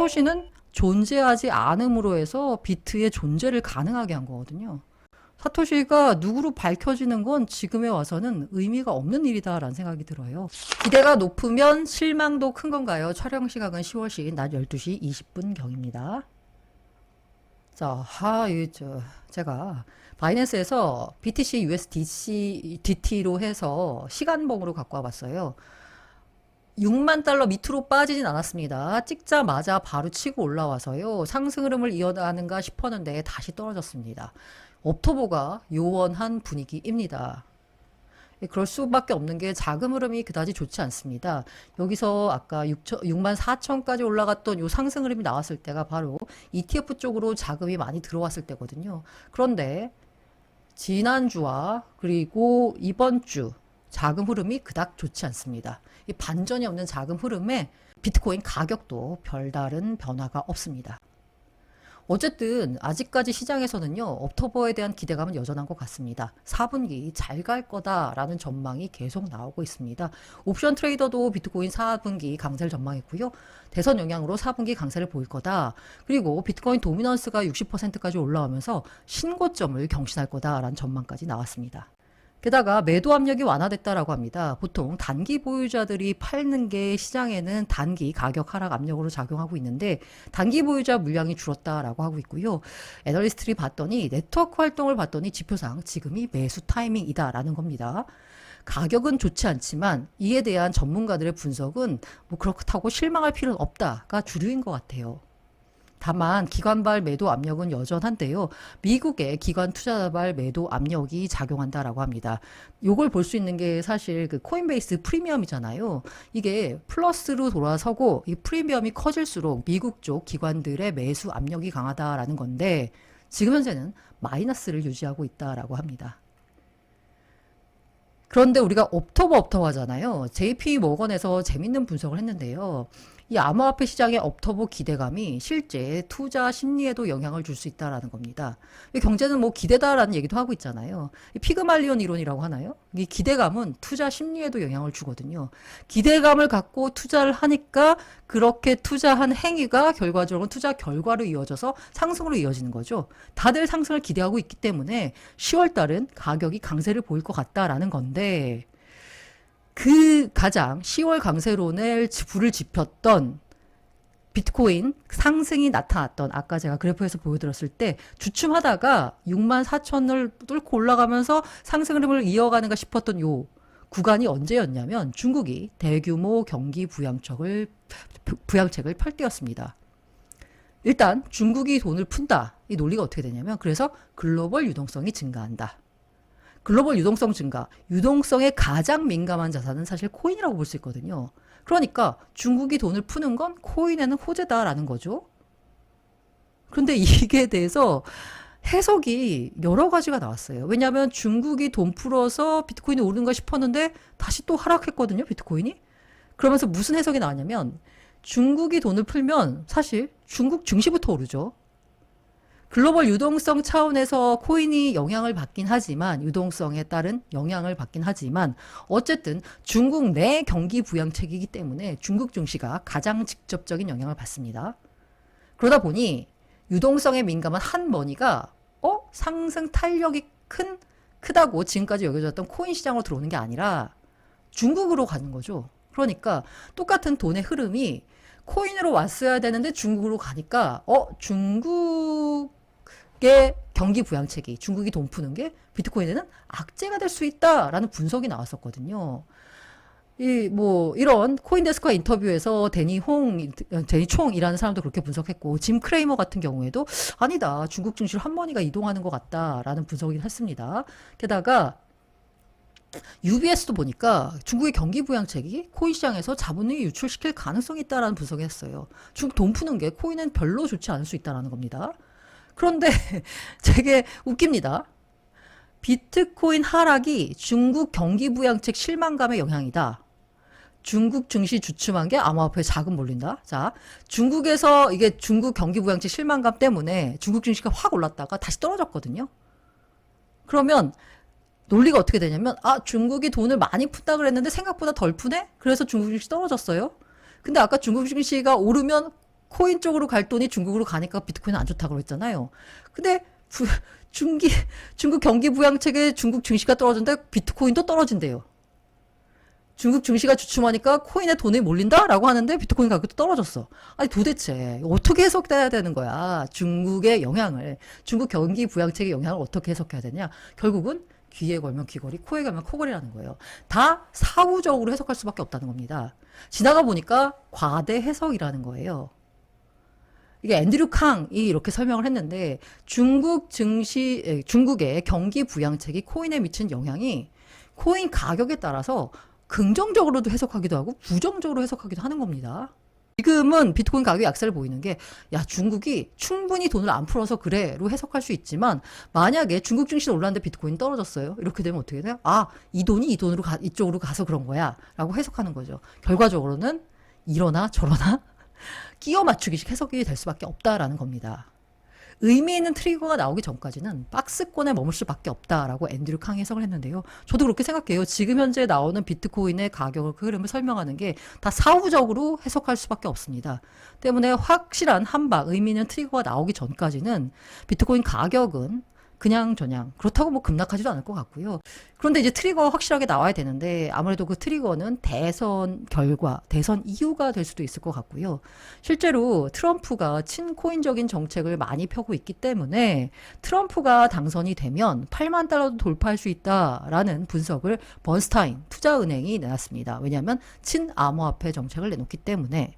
사토시는 존재하지 않음으로 해서 비트의 존재를 가능하게 한 거거든요. 사토시가 누구로 밝혀지는 건 지금에 와서는 의미가 없는 일이다라는 생각이 들어요. 기대가 높으면 실망도 큰 건가요? 촬영 시각은 10월 10일 낮 12시 20분경입니다. 자, 제가 바이낸스에서 BTC USDT로 해서 시간봉으로 갖고 와봤어요. 6만 달러 밑으로 빠지진 않았습니다. 찍자마자 바로 치고 올라와서요. 상승 흐름을 이어가는가 싶었는데 다시 떨어졌습니다. 옵토보가 요원한 분위기입니다. 그럴 수밖에 없는 게 자금 흐름이 그다지 좋지 않습니다. 여기서 아까 6만 4천까지 올라갔던 요 상승 흐름이 나왔을 때가 바로 ETF 쪽으로 자금이 많이 들어왔을 때거든요. 그런데 지난주와 그리고 이번 주 자금 흐름이 그닥 좋지 않습니다. 이 반전이 없는 자금 흐름에 비트코인 가격도 별다른 변화가 없습니다. 어쨌든 아직까지 시장에서는요, 옥토버에 대한 기대감은 여전한 것 같습니다. 4분기 잘 갈 거다라는 전망이 계속 나오고 있습니다. 옵션 트레이더도 비트코인 4분기 강세를 전망했고요. 대선 영향으로 4분기 강세를 보일 거다. 그리고 비트코인 도미넌스가 60%까지 올라오면서 신고점을 경신할 거다라는 전망까지 나왔습니다. 게다가 매도 압력이 완화됐다라고 합니다. 보통 단기 보유자들이 팔는 게 시장에는 단기 가격 하락 압력으로 작용하고 있는데 단기 보유자 물량이 줄었다라고 하고 있고요. 애널리스트들이 봤더니 네트워크 활동을 봤더니 지표상 지금이 매수 타이밍이다라는 겁니다. 가격은 좋지 않지만 이에 대한 전문가들의 분석은 뭐 그렇다고 실망할 필요는 없다가 주류인 것 같아요. 다만 기관발 매도 압력은 여전한데요. 미국의 기관 투자발 매도 압력이 작용한다라고 합니다. 요걸 볼 수 있는 게 사실 그 코인베이스 프리미엄이잖아요. 이게 플러스로 돌아서고 이 프리미엄이 커질수록 미국 쪽 기관들의 매수 압력이 강하다라는 건데 지금 현재는 마이너스를 유지하고 있다라고 합니다. 그런데 우리가 옵터버 하잖아요. JP 모건에서 재밌는 분석을 했는데요. 이 암호화폐 시장의 옵터버 기대감이 실제 투자 심리에도 영향을 줄 수 있다라는 겁니다. 경제는 뭐 기대다라는 얘기도 하고 있잖아요. 피그말리온 이론이라고 하나요? 이 기대감은 투자 심리에도 영향을 주거든요. 기대감을 갖고 투자를 하니까 그렇게 투자한 행위가 결과적으로 투자 결과로 이어져서 상승으로 이어지는 거죠. 다들 상승을 기대하고 있기 때문에 10월 달은 가격이 강세를 보일 것 같다라는 건데 그 가장 10월 강세론에 불을 지폈던 비트코인 상승이 나타났던 아까 제가 그래프에서 보여드렸을 때 주춤하다가 6만 4천을 뚫고 올라가면서 상승 흐름을 이어가는가 싶었던 요 구간이 언제였냐면 중국이 대규모 경기 부양책을 펼 때였습니다. 일단 중국이 돈을 푼다. 이 논리가 어떻게 되냐면 그래서 글로벌 유동성이 증가한다. 글로벌 유동성 증가, 유동성에 가장 민감한 자산은 사실 코인이라고 볼 수 있거든요. 그러니까 중국이 돈을 푸는 건 코인에는 호재다라는 거죠. 그런데 이게 대해서 해석이 여러 가지가 나왔어요. 왜냐하면 중국이 돈 풀어서 비트코인이 오르는가 싶었는데 다시 또 하락했거든요, 비트코인이. 그러면서 무슨 해석이 나왔냐면 중국이 돈을 풀면 사실 중국 증시부터 오르죠. 글로벌 유동성 차원에서 코인이 영향을 받긴 하지만 유동성에 따른 영향을 받긴 하지만 어쨌든 중국 내 경기 부양책이기 때문에 중국 증시가 가장 직접적인 영향을 받습니다. 그러다 보니 유동성에 민감한 한머니가 상승 탄력이 크다고 지금까지 여겨졌던 코인 시장으로 들어오는 게 아니라 중국으로 가는 거죠. 그러니까 똑같은 돈의 흐름이 코인으로 왔어야 되는데 중국으로 가니까 중국의 경기 부양책이 중국이 돈 푸는 게 비트코인에는 악재가 될 수 있다라는 분석이 나왔었거든요. 이런 코인데스크와 인터뷰에서 데니 총이라는 사람도 그렇게 분석했고, 짐 크레이머 같은 경우에도 아니다. 중국 증시로 한머니가 이동하는 것 같다라는 분석을 했습니다. 게다가 UBS도 보니까 중국의 경기 부양책이 코인 시장에서 자본을 유출시킬 가능성이 있다라는 분석을 했어요. 중국 돈 푸는 게 코인은 별로 좋지 않을 수 있다라는 겁니다. 그런데 되게 웃깁니다. 비트코인 하락이 중국 경기 부양책 실망감의 영향이다. 중국 증시 주춤한 게 암호화폐에 자금 몰린다. 자, 중국에서 이게 중국 경기 부양책 실망감 때문에 중국 증시가 확 올랐다가 다시 떨어졌거든요. 그러면 논리가 어떻게 되냐면 중국이 돈을 많이 푼다 그랬는데 생각보다 덜 푸네? 그래서 중국 증시 떨어졌어요. 근데 아까 중국 증시가 오르면 코인 쪽으로 갈 돈이 중국으로 가니까 비트코인은 안 좋다고 그랬잖아요. 근데 중국 경기 부양책에 중국 증시가 떨어진데 비트코인도 떨어진대요. 중국 증시가 주춤하니까 코인에 돈이 몰린다라고 하는데 비트코인 가격도 떨어졌어. 아니 도대체 어떻게 해석돼야 되는 거야? 중국의 영향을, 중국 경기 부양책의 영향을 어떻게 해석해야 되냐? 결국은 귀에 걸면 귀걸이, 코에 걸면 코걸이라는 거예요. 다 사후적으로 해석할 수밖에 없다는 겁니다. 지나가 보니까 과대 해석이라는 거예요. 이게 앤드류 캉이 이렇게 설명을 했는데 중국의 경기 부양책이 코인에 미친 영향이 코인 가격에 따라서 긍정적으로도 해석하기도 하고 부정적으로 해석하기도 하는 겁니다. 지금은 비트코인 가격 약세를 보이는 게, 야, 중국이 충분히 돈을 안 풀어서 그래로 해석할 수 있지만, 만약에 중국 증시는 올랐는데 비트코인 떨어졌어요. 이렇게 되면 어떻게 돼요? 아, 이 돈이 이쪽으로 가서 그런 거야. 라고 해석하는 거죠. 결과적으로는 이러나 저러나 끼워 맞추기식 해석이 될 수밖에 없다라는 겁니다. 의미 있는 트리거가 나오기 전까지는 박스권에 머물 수밖에 없다라고 앤드류 캉이 해석을 했는데요. 저도 그렇게 생각해요. 지금 현재 나오는 비트코인의 가격을, 그 흐름을 설명하는 게 다 사후적으로 해석할 수밖에 없습니다. 때문에 확실한 한박, 의미 있는 트리거가 나오기 전까지는 비트코인 가격은 그냥저냥 그렇다고 뭐 급락하지도 않을 것 같고요. 그런데 이제 트리거가 확실하게 나와야 되는데 아무래도 그 트리거는 대선 결과, 대선 이후가 될 수도 있을 것 같고요. 실제로 트럼프가 친코인적인 정책을 많이 펴고 있기 때문에 트럼프가 당선이 되면 8만 달러도 돌파할 수 있다라는 분석을 번스타인 투자은행이 내놨습니다. 왜냐하면 친암호화폐 정책을 내놓기 때문에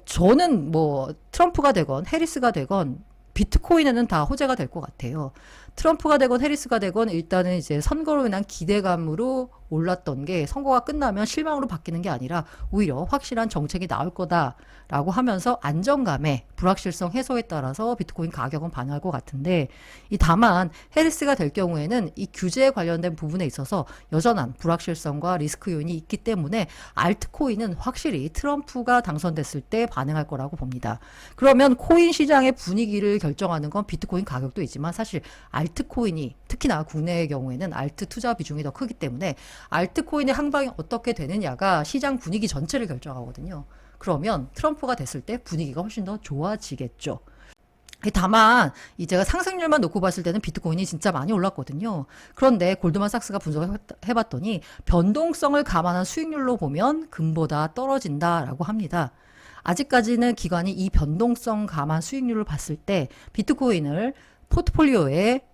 저는 뭐 트럼프가 되건 해리스가 되건 비트코인에는 다 호재가 될 것 같아요. 트럼프가 되건 해리스가 되건 일단은 이제 선거로 인한 기대감으로 올랐던 게 선거가 끝나면 실망으로 바뀌는 게 아니라 오히려 확실한 정책이 나올 거다라고 하면서 안정감에 불확실성 해소에 따라서 비트코인 가격은 반응할 것 같은데, 다만 해리스가 될 경우에는 이 규제에 관련된 부분에 있어서 여전한 불확실성과 리스크 요인이 있기 때문에 알트코인은 확실히 트럼프가 당선됐을 때 반응할 거라고 봅니다. 그러면 코인 시장의 분위기를 결정하는 건 비트코인 가격도 있지만 사실 알트코인이, 특히나 국내의 경우에는 알트 투자 비중이 더 크기 때문에 알트코인의 항방이 어떻게 되느냐가 시장 분위기 전체를 결정하거든요. 그러면 트럼프가 됐을 때 분위기가 훨씬 더 좋아지겠죠. 다만 제가 상승률만 놓고 봤을 때는 비트코인이 진짜 많이 올랐거든요. 그런데 골드만삭스가 분석을 해봤더니 변동성을 감안한 수익률로 보면 금보다 떨어진다라고 합니다. 아직까지는 기관이 이 변동성 감안 수익률을 봤을 때 비트코인을 포트폴리오에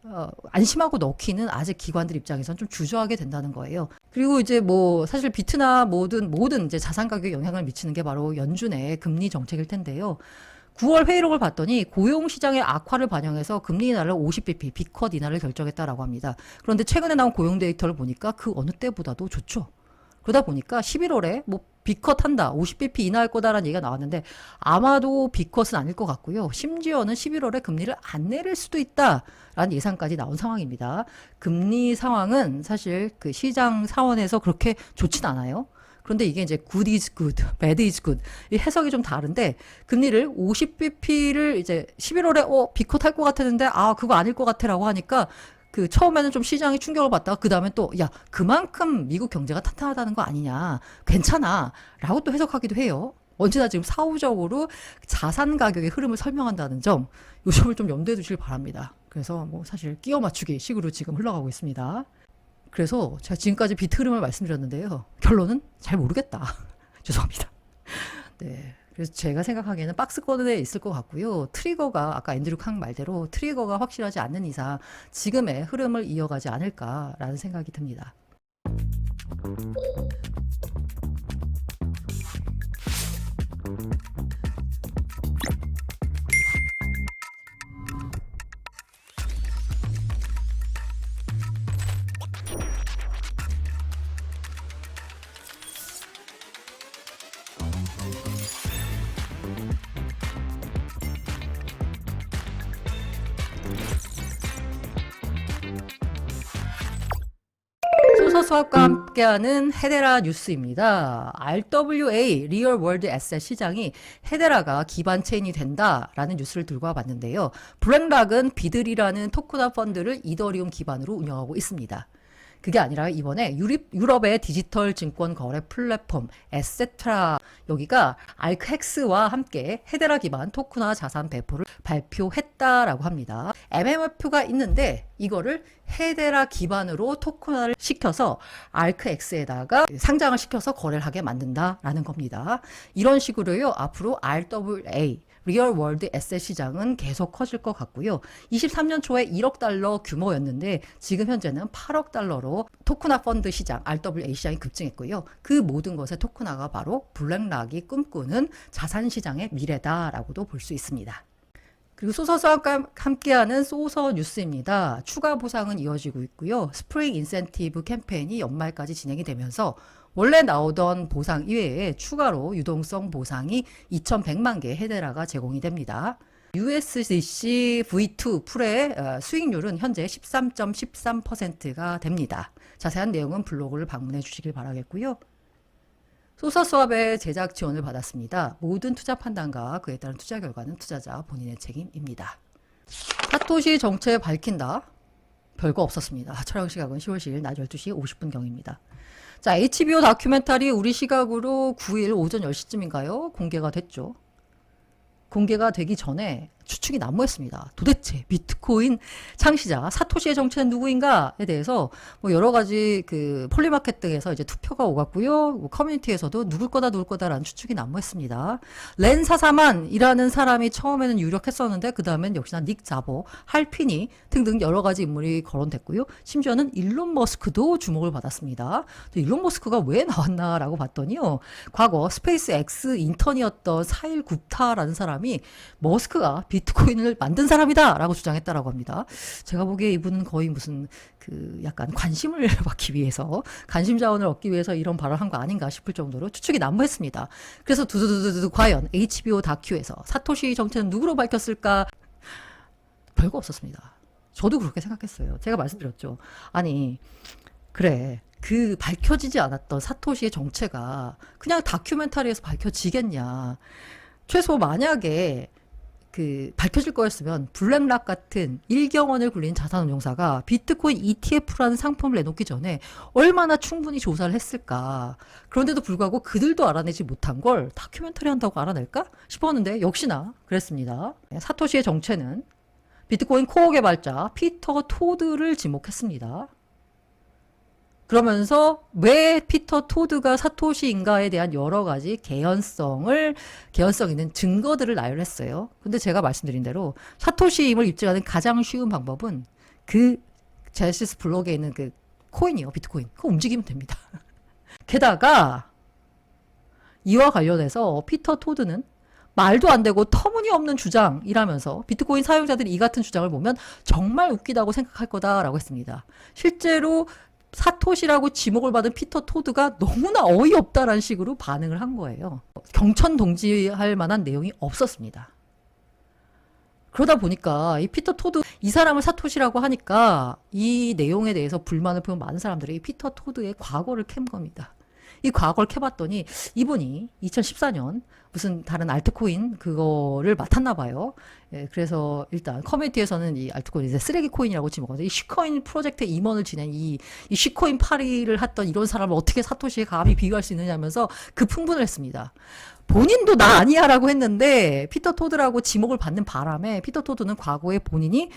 안심하고 넣기는 아직 기관들 입장에서는 좀 주저하게 된다는 거예요. 그리고 이제 뭐 사실 비트나 모든 이제 자산 가격에 영향을 미치는 게 바로 연준의 금리 정책일 텐데요. 9월 회의록을 봤더니 고용 시장의 악화를 반영해서 금리 인하를 50bp, B컷 인하를 결정했다라고 합니다. 그런데 최근에 나온 고용 데이터를 보니까 그 어느 때보다도 좋죠. 그러다 보니까 11월에 뭐 B컷 한다, 50bp 인하할 거다라는 얘기가 나왔는데 아마도 B컷은 아닐 것 같고요. 심지어는 11월에 금리를 안 내릴 수도 있다라는 예상까지 나온 상황입니다. 금리 상황은 사실 그 시장 사원에서 그렇게 좋진 않아요. 그런데 이게 이제 good is good, bad is good. 이 해석이 좀 다른데 금리를 50bp를 이제 11월에 B컷 할 것 같았는데 그거 아닐 것 같아라고 하니까 그 처음에는 좀 시장이 충격을 받다가 그 다음에 또 야, 그만큼 미국 경제가 탄탄하다는 거 아니냐, 괜찮아 라고 또 해석하기도 해요. 언제나 지금 사후적으로 자산 가격의 흐름을 설명한다는 점, 이 점을 좀 염두에 두시길 바랍니다. 그래서 뭐 사실 끼워 맞추기 식으로 지금 흘러가고 있습니다. 그래서 제가 지금까지 비트 흐름을 말씀드렸는데요, 결론은 잘 모르겠다. 죄송합니다. 네. 그래서 제가 생각하기에는 박스권에 있을 것 같고요. 트리거가 아까 앤드류 캉 말대로 트리거가 확실하지 않는 이상 지금의 흐름을 이어가지 않을까라는 생각이 듭니다. 소서수업과 함께하는 헤데라 뉴스입니다. RWA, Real World Asset 시장이 헤데라가 기반 체인이 된다라는 뉴스를 들고 와봤는데요. 블랙락은 비들이라는 토크나 펀드를 이더리움 기반으로 운영하고 있습니다. 그게 아니라 이번에 유럽의 디지털 증권 거래 플랫폼 에세트라 여기가 알크헥스와 함께 헤데라 기반 토큰화 자산 배포를 발표했다라고 합니다. MMF가 있는데 이거를 헤데라 기반으로 토큰화를 시켜서 알크엑스에다가 상장을 시켜서 거래를 하게 만든다라는 겁니다. 이런 식으로요. 앞으로 RWA 리얼 월드 에셋 시장은 계속 커질 것 같고요. 23년 초에 1억 달러 규모였는데 지금 현재는 8억 달러로 토큰화 펀드 시장 RWA 시장이 급증했고요. 그 모든 것의 토큰화가 바로 블랙락이 꿈꾸는 자산 시장의 미래다라고도 볼 수 있습니다. 그리고 소서와 함께하는 소서 뉴스입니다. 추가 보상은 이어지고 있고요. 스프링 인센티브 캠페인이 연말까지 진행이 되면서 원래 나오던 보상 이외에 추가로 유동성 보상이 2,100만 개 헤데라가 제공이 됩니다. USDC V2 풀의 수익률은 현재 13.13%가 됩니다. 자세한 내용은 블로그를 방문해 주시길 바라겠고요. 소서스왑의 제작 지원을 받았습니다. 모든 투자 판단과 그에 따른 투자 결과는 투자자 본인의 책임입니다. 사토시 정체 밝힌다? 별거 없었습니다. 촬영 시각은 10월 10일 낮 12시 50분경입니다. 자, HBO 다큐멘터리 우리 시각으로 9일 오전 10시쯤인가요? 공개가 됐죠. 공개가 되기 전에 추측이 난무했습니다. 도대체 비트코인 창시자 사토시의 정체는 누구인가에 대해서 뭐 여러 가지 그 폴리마켓 등에서 이제 투표가 오갔고요. 뭐 커뮤니티에서도 누굴 거다라는 추측이 난무했습니다. 렌 사사만이라는 사람이 처음에는 유력했었는데 그 다음엔 역시나 닉 자보, 할피니 등등 여러 가지 인물이 거론됐고요. 심지어는 일론 머스크도 주목을 받았습니다. 일론 머스크가 왜 나왔나라고 봤더니요. 과거 스페이스 X 인턴이었던 사일 굽타라는 사람이 머스크가 비트코인을 만든 사람이다라고 주장했다라고 합니다. 제가 보기에 이분은 거의 무슨 그 약간 관심을 받기 위해서 관심 자원을 얻기 위해서 이런 발언을 한 거 아닌가 싶을 정도로 추측이 난무했습니다. 그래서 두두두두두 과연 HBO 다큐에서 사토시 정체는 누구로 밝혔을까? 별거 없었습니다. 저도 그렇게 생각했어요. 제가 말씀드렸죠. 아니 그래. 그 밝혀지지 않았던 사토시의 정체가 그냥 다큐멘터리에서 밝혀지겠냐. 최소 만약에 그 밝혀질 거였으면 블랙락 같은 일경원을 굴린 자산운용사가 비트코인 ETF라는 상품을 내놓기 전에 얼마나 충분히 조사를 했을까. 그런데도 불구하고 그들도 알아내지 못한 걸 다큐멘터리 한다고 알아낼까 싶었는데 역시나 그랬습니다. 사토시의 정체는 비트코인 코어 개발자 피터 토드를 지목했습니다. 그러면서 왜 피터 토드가 사토시인가에 대한 여러 가지 개연성 있는 증거들을 나열했어요. 근데 제가 말씀드린 대로 사토시임을 입증하는 가장 쉬운 방법은 그 제네시스 블록에 있는 그 코인이요, 비트코인. 그거 움직이면 됩니다. 게다가 이와 관련해서 피터 토드는 말도 안 되고 터무니없는 주장이라면서 비트코인 사용자들이 이 같은 주장을 보면 정말 웃기다고 생각할 거다라고 했습니다. 실제로 사토시라고 지목을 받은 피터 토드가 너무나 어이없다라는 식으로 반응을 한 거예요. 경천동지할 만한 내용이 없었습니다. 그러다 보니까 이 피터 토드 이 사람을 사토시라고 하니까 이 내용에 대해서 불만을 품은 많은 사람들이 이 피터 토드의 과거를 캔 겁니다. 이 과거를 캐봤더니 이분이 2014년 무슨 다른 알트코인 그거를 맡았나 봐요. 예, 그래서 일단 커뮤니티에서는 이 알트코인 이제 쓰레기 코인이라고 지목하는데 이 쉬코인 프로젝트 임원을 지낸 이 쉬코인 파리를 했던 이런 사람을 어떻게 사토시에 감히 비교할 수 있느냐면서 급흥분을 했습니다. 본인도 나 아니야라고 했는데 피터 토드라고 지목을 받는 바람에 피터 토드는 과거에 본인이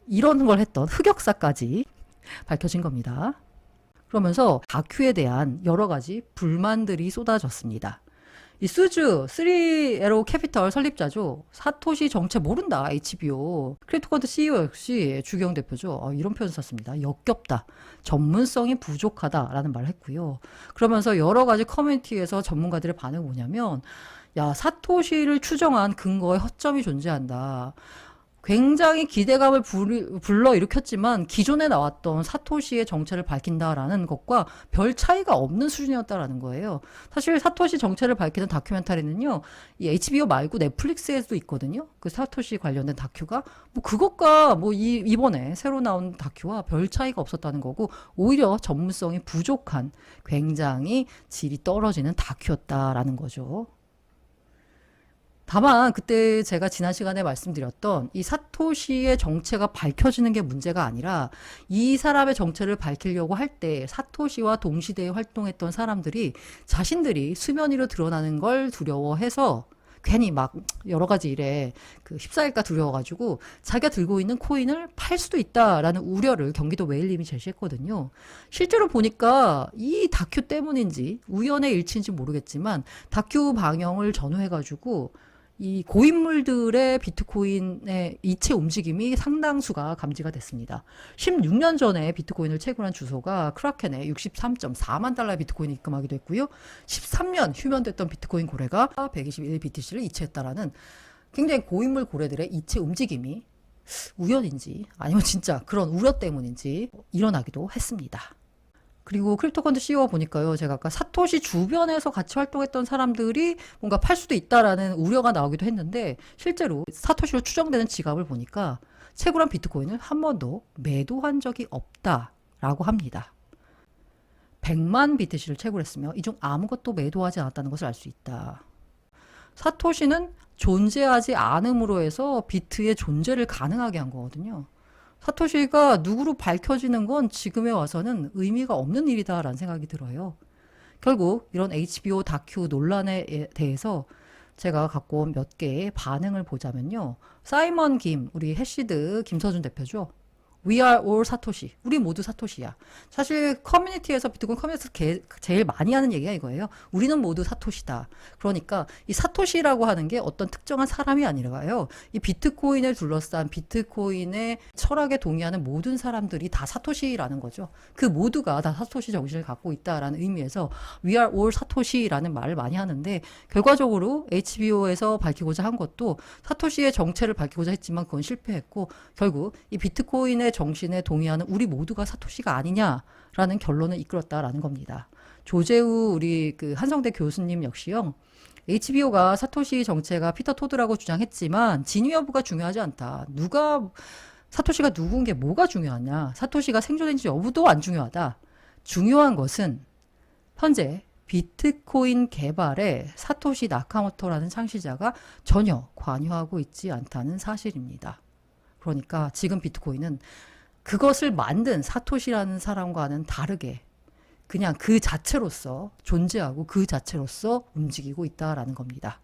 이런 걸 했던 흑역사까지 밝혀진 겁니다. 그러면서 다큐에 대한 여러 가지 불만들이 쏟아졌습니다. 이 수주 3에로 캐피털 설립자죠. 사토시 정체 모른다 HBO. 크립토컨트 CEO 역시 주경 대표죠. 이런 표현 썼습니다. 역겹다. 전문성이 부족하다라는 말을 했고요. 그러면서 여러 가지 커뮤니티에서 전문가들의 반응이 뭐냐면 야 사토시를 추정한 근거에 허점이 존재한다. 굉장히 기대감을 불러일으켰지만 기존에 나왔던 사토시의 정체를 밝힌다라는 것과 별 차이가 없는 수준이었다라는 거예요. 사실 사토시 정체를 밝히는 다큐멘터리는요, 이 HBO 말고 넷플릭스에도 있거든요. 그 사토시 관련된 다큐가 뭐 그것과 뭐 이번에 새로 나온 다큐와 별 차이가 없었다는 거고 오히려 전문성이 부족한 굉장히 질이 떨어지는 다큐였다라는 거죠. 다만 그때 제가 지난 시간에 말씀드렸던 이 사토시의 정체가 밝혀지는 게 문제가 아니라 이 사람의 정체를 밝히려고 할 때 사토시와 동시대에 활동했던 사람들이 자신들이 수면 위로 드러나는 걸 두려워해서 괜히 막 여러 가지 일에 휩싸일까 두려워가지고 자기가 들고 있는 코인을 팔 수도 있다라는 우려를 경기도 웨일님이 제시했거든요. 실제로 보니까 이 다큐 때문인지 우연의 일치인지 모르겠지만 다큐 방영을 전후해가지고 이 고인물들의 비트코인의 이체 움직임이 상당수가 감지가 됐습니다. 16년 전에 비트코인을 채굴한 주소가 크라켄에 63.4만 달러의 비트코인을 입금하기도 했고요. 13년 휴면됐던 비트코인 고래가 121 BTC를 이체했다라는 굉장히 고인물 고래들의 이체 움직임이 우연인지 아니면 진짜 그런 우려 때문인지 일어나기도 했습니다. 그리고 크립토컨드 CEO가 보니까요, 제가 아까 사토시 주변에서 같이 활동했던 사람들이 뭔가 팔 수도 있다라는 우려가 나오기도 했는데, 실제로 사토시로 추정되는 지갑을 보니까 채굴한 비트코인을 한 번도 매도한 적이 없다라고 합니다. 100만 BTC를 채굴했으며 이 중 아무것도 매도하지 않았다는 것을 알 수 있다. 사토시는 존재하지 않음으로 해서 비트의 존재를 가능하게 한 거거든요. 사토시가 누구로 밝혀지는 건 지금에 와서는 의미가 없는 일이다라는 생각이 들어요. 결국 이런 HBO 다큐 논란에 대해서 제가 갖고 온 몇 개의 반응을 보자면요. 사이먼 김, 우리 해시드 김서준 대표죠. We are all 사토시. 우리 모두 사토시야. 사실 커뮤니티에서 비트코인 커뮤니티에서 제일 많이 하는 얘기가 이거예요. 우리는 모두 사토시다. 그러니까 이 사토시라고 하는 게 어떤 특정한 사람이 아니라요. 이 비트코인을 둘러싼 비트코인의 철학에 동의하는 모든 사람들이 다 사토시라는 거죠. 그 모두가 다 사토시 정신을 갖고 있다라는 의미에서 We are all 사토시라는 말을 많이 하는데, 결과적으로 HBO에서 밝히고자 한 것도 사토시의 정체를 밝히고자 했지만 그건 실패했고, 결국 이 비트코인의 정신에 동의하는 우리 모두가 사토시가 아니냐라는 결론을 이끌었다라는 겁니다. 조재우 우리 한성대 교수님 역시요. HBO가 사토시 정체가 피터 토드라고 주장했지만 진위 여부가 중요하지 않다. 사토시가 누군 게 뭐가 중요하냐. 사토시가 생존했는지 여부도 안 중요하다. 중요한 것은 현재 비트코인 개발에 사토시 나카모토라는 창시자가 전혀 관여하고 있지 않다는 사실입니다. 그러니까 지금 비트코인은 그것을 만든 사토시라는 사람과는 다르게 그냥 그 자체로서 존재하고 그 자체로서 움직이고 있다라는 겁니다.